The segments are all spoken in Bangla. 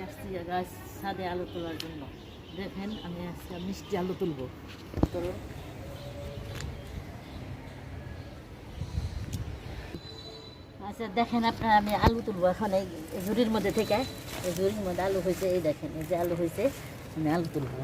আসছি গাছ ছাদে আলু তোলার জন্য। দেখেন আমি আজকে মিষ্টি আলু তুলবো। তো আচ্ছা দেখেন আপনারা, আমি আলু তুলবো এখন এই ঝুড়ির মধ্যে থেকে। এই ঝুড়ির মধ্যে আলু হয়েছে, এই দেখেন এই যে আলু হয়েছে, আমি আলু তুলবো।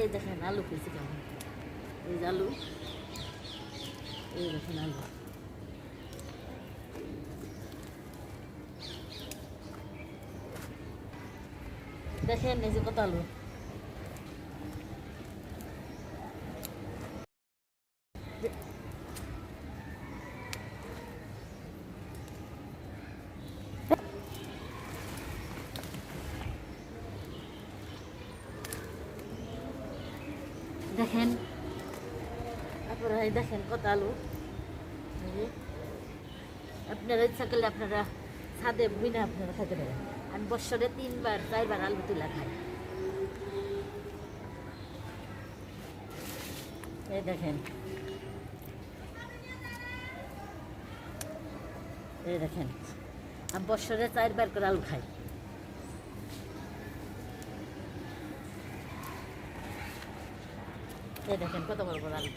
এই দেখেন আলু হয়েছে কেমন, এই যে আলু, এই দেখেন আলু। দেখেন এই যে কত আলু। দেখেন আপনারা, এই দেখেন কত আলু। আপনারা ইচ্ছা করলে আপনারা ছাদে বিনা আপনারা খাইতে পারেন। আমি বছরে 3-4বার আলু তুলা খাই। এই দেখেন, এই দেখেন আমি বছরে 4বার করে আলু খাই। এই দেখেন কত বড় বড় আলু।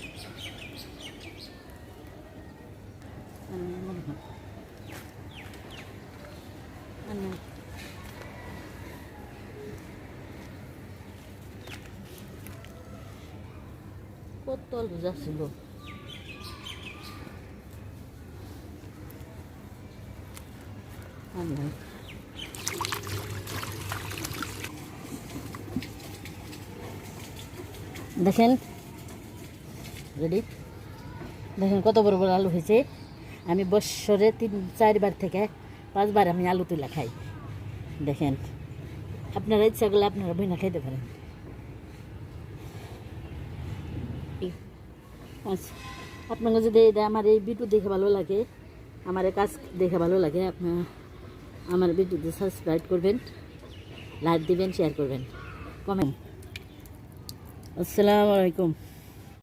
কত আলু যাচ্ছিল। দেখেন রেডি, দেখেন কত বড় বড় আলু হয়েছে। আমি বছরে 3-4বার থেকে 5বার আমি আলু তুলা খাই। দেখেন আপনারা ইচ্ছা করলে আপনারা বইনা খাইতে পারেন। আচ্ছা, আপনাকে যদি আমার এই ভিডিও দেখে ভালো লাগে, আমার এই কাজ দেখে ভালো লাগে, আপনার আমার ভিডিওতে সাবস্ক্রাইব করবেন, লাইক দিবেন, শেয়ার করবেন, কমেন্ট। আসসালামু আলাইকুম।